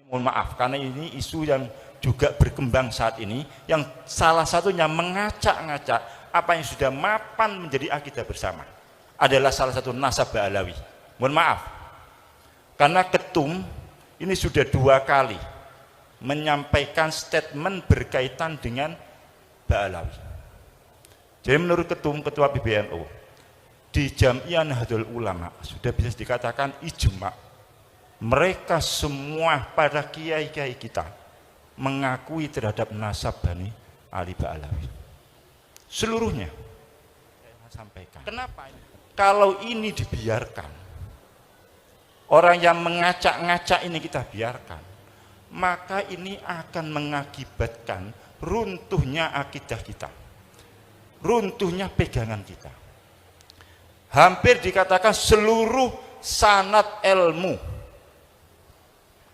Mohon maaf, karena ini isu yang juga berkembang saat ini, yang salah satunya mengacak-ngacak apa yang sudah mapan menjadi akidah bersama, adalah salah satu nasab Ba'alawi. Mohon maaf, karena ketum ini sudah 2 kali menyampaikan statement berkaitan dengan Ba'alawi. Jadi menurut ketua PBNU, di Jam'iyah Nahdlatul Ulama sudah bisa dikatakan ijma', mereka semua pada kiai-kiai kita mengakui terhadap nasab Bani Ali Ba'alawi seluruhnya. Saya sampaikan, kenapa ini? Kalau ini dibiarkan, orang yang mengacak-ngacak ini kita biarkan, maka ini akan mengakibatkan runtuhnya akidah kita, runtuhnya pegangan kita. Hampir dikatakan seluruh sanad ilmu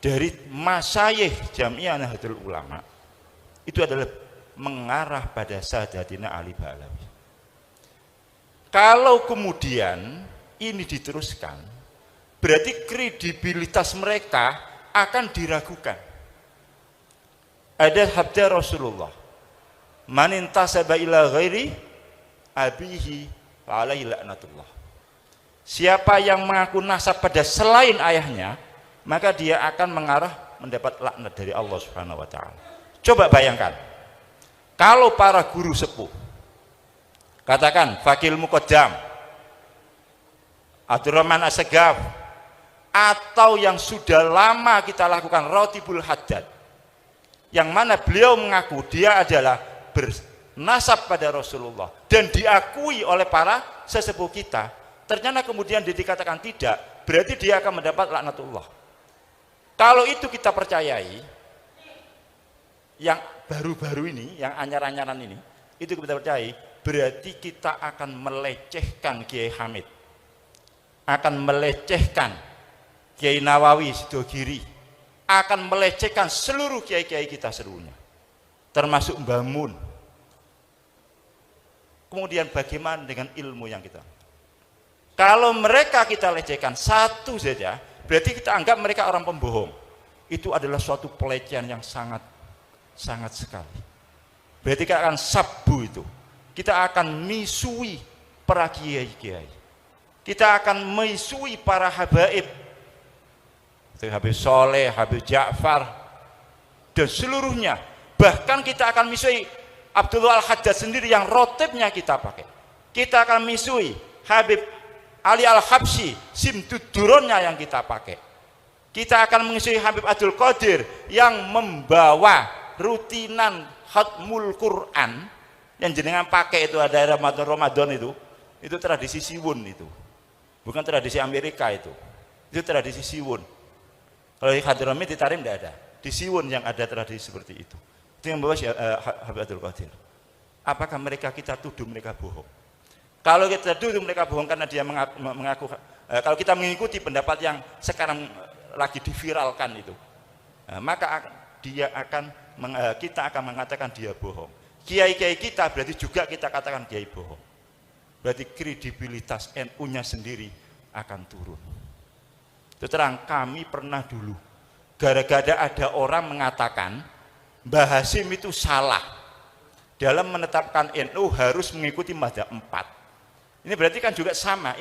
dari masyayikh Jam'iyah Nahdlatul Ulama itu adalah mengarah pada Sadatina Ali Ba'alawi. Kalau kemudian ini diteruskan, berarti kredibilitas mereka akan diragukan. Ada sabda Rasulullah, man intasaba ila ghairi abihi fa alaihi laknatullah. Siapa yang mengaku nasab pada selain ayahnya, maka dia akan mengarah mendapat laknat dari Allah Subhanahu wa taala. Coba bayangkan, kalau para guru sepuh, katakan Fakil Muqaddam, Abdurrahman As-Segaf, atau yang sudah lama kita lakukan Ratibul Haddad, yang mana beliau mengaku dia adalah bernasab pada Rasulullah dan diakui oleh para sesepuh kita, ternyata kemudian dikatakan tidak, berarti dia akan mendapat laknatullah. Kalau itu kita percayai, yang baru-baru ini, yang anyar-anyaran ini, itu kita percayai, berarti kita akan melecehkan Kiai Hamid, akan melecehkan Kiai Nawawi Sidogiri, akan melecehkan seluruh kiai-kiai kita seluruhnya, termasuk Mbah Mun. Kemudian bagaimana dengan ilmu yang kita? Kalau mereka kita lecehkan satu saja, berarti kita anggap mereka orang pembohong. Itu adalah suatu pelecehan yang sangat sekali. Berarti kita akan sabbu itu. Kita akan misui para kiai-kiai. Kita akan misui para habaib. Habib Soleh, Habib Ja'far, dan seluruhnya. Bahkan kita akan misui Abdullah Al-Haddad sendiri yang rotibnya kita pakai. Kita akan misui Habib Ali Al-Habsyi, simtuduronnya yang kita pakai. Kita akan mengisi Habib Abdul Qadir yang membawa rutinan khatmul Quran yang jenengan pakai itu ada Ramadan itu tradisi Siwun itu. Bukan tradisi Amerika itu. Itu tradisi Siwun. Kalau di Hadramit di Tarim tidak ada. Di Siwun yang ada tradisi seperti itu. Itu yang membawa Habib Abdul Qadir. Apakah mereka kita tuduh mereka bohong? Kalau kita dulu mereka bohong karena dia mengaku, kalau kita mengikuti pendapat yang sekarang lagi diviralkan itu, maka kita akan mengatakan dia bohong. Kiai-kiai kita berarti juga kita katakan kiai bohong. Berarti kredibilitas NU-nya sendiri akan turun. Itu terang, kami pernah dulu, gara-gara ada orang mengatakan Mbah Hasyim itu salah dalam menetapkan NU harus mengikuti mazhab 4. Ini berarti kan juga sama,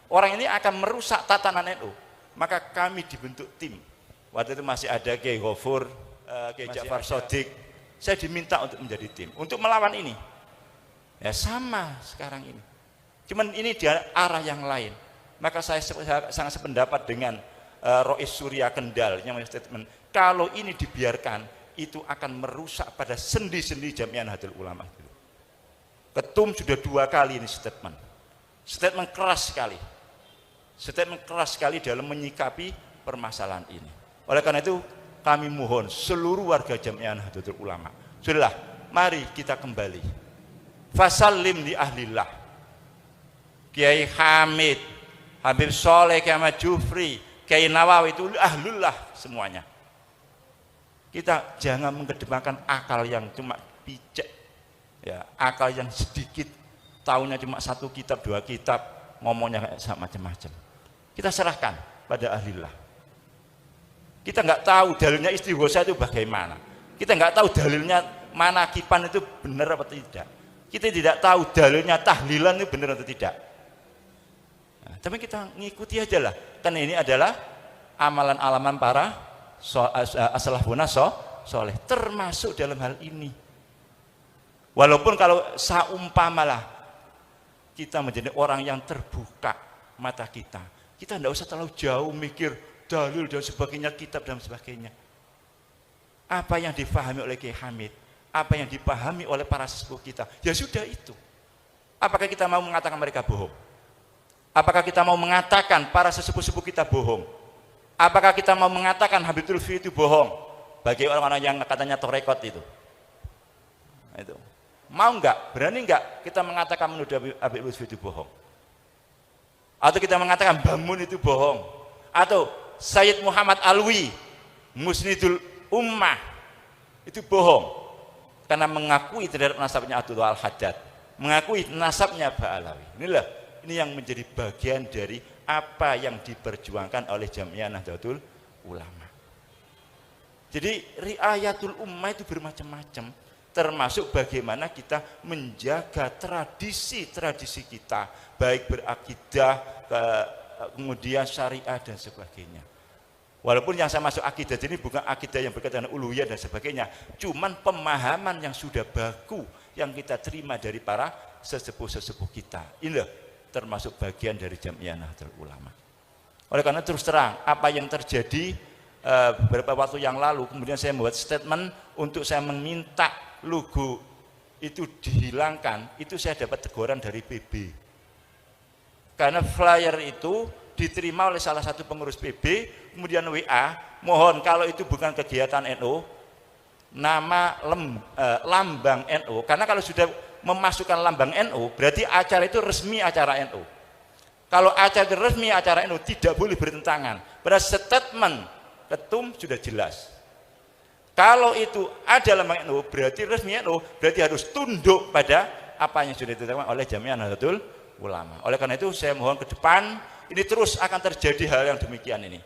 orang ini akan merusak tatanan NU. Maka kami dibentuk tim. Waktu itu masih ada Kiai Ghafur, Kiai Ja'far Shadiq. Saya diminta untuk menjadi tim, untuk melawan ini. Ya sama sekarang ini. Cuman ini di arah yang lain. Maka saya sangat sependapat dengan Rois Surya Kendal yang statement, kalau ini dibiarkan, itu akan merusak pada sendi-sendi Jam'iyah Nahdlatul Ulama. Ketum sudah 2 kali ini statement keras sekali dalam menyikapi permasalahan ini. Oleh karena itu kami mohon seluruh warga Jam'iyah Nahdlatul Ulama, sudahlah, mari kita kembali fasallim li ahlillah. Kiai Hamid, Habib Soleh, Kiai Ahmad Jufri, Kiai Nawawi itu ahlullah semuanya. Kita jangan mengedepankan akal yang cuma picek, ya, akal yang sedikit, tahunya cuma 1 kitab 2 kitab, ngomongnya kayak macam-macam. Kita serahkan pada ahlillah. Kita nggak tahu dalilnya istighosa itu bagaimana. Kita nggak tahu dalilnya manakipan itu benar apa tidak. Kita tidak tahu dalilnya tahlilan itu benar atau tidak. Nah, tapi kita ngikuti aja lah. Karena ini adalah amalan-alaman para as-salafun soleh, termasuk dalam hal ini. Walaupun kalau saumpamalah kita menjadi orang yang terbuka mata kita tidak usah terlalu jauh mikir dalil dan sebagainya, kitab dan sebagainya. Apa yang dipahami oleh Kiai Hamid, apa yang dipahami oleh para sesepuh kita, ya sudah itu. Apakah kita mau mengatakan mereka bohong? Apakah kita mau mengatakan para sesepuh-sepuh kita bohong? Apakah kita mau mengatakan Habib Lutfi itu bohong? Bagi orang-orang yang katanya torekot itu. Itu. Mau enggak? Berani enggak kita mengatakan menuduh Habib Lutfi itu bohong? Atau kita mengatakan Bamun itu bohong? Atau Sayyid Muhammad Alwi, Musnidul Ummah itu bohong karena mengakui terhadap nasabnya Abdullah Al-Haddad, mengakui nasabnya Ba'alawi. Ini yang menjadi bagian dari apa yang diperjuangkan oleh Jamiah Nahdlatul Ulama. Jadi riayatul ummah itu bermacam-macam, termasuk bagaimana kita menjaga tradisi-tradisi kita, baik berakidah, kemudian syariah dan sebagainya. Walaupun yang saya masuk akidah ini bukan akidah yang berkaitan dengan uluhiyah dan sebagainya, cuman pemahaman yang sudah baku yang kita terima dari para sesepuh-sesepuh kita. Inilah termasuk bagian dari Jamiah Nahdlatul Ulama. Oleh karena terus terang, apa yang terjadi beberapa waktu yang lalu, kemudian saya membuat statement untuk saya meminta logo itu dihilangkan, itu saya dapat teguran dari PB. Karena flyer itu diterima oleh salah satu pengurus PB, kemudian WA, mohon kalau itu bukan kegiatan NU, nama lambang NU, karena kalau sudah memasukkan lambang NU, berarti acara itu resmi acara NU. Kalau acara itu resmi acara NU, tidak boleh bertentangan. Pada statement ketum sudah jelas. Kalau itu ada lambang NU, berarti resmi NU, berarti harus tunduk pada apa yang sudah ditetapkan oleh Jamiah Nahdlatul Ulama. Oleh karena itu saya mohon ke depan ini terus akan terjadi hal yang demikian ini.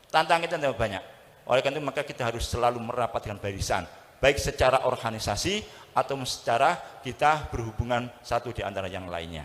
Tantangan kita tambah banyak. Oleh karena itu maka kita harus selalu merapatkan barisan, baik secara organisasi atau secara kita berhubungan satu di antara yang lainnya.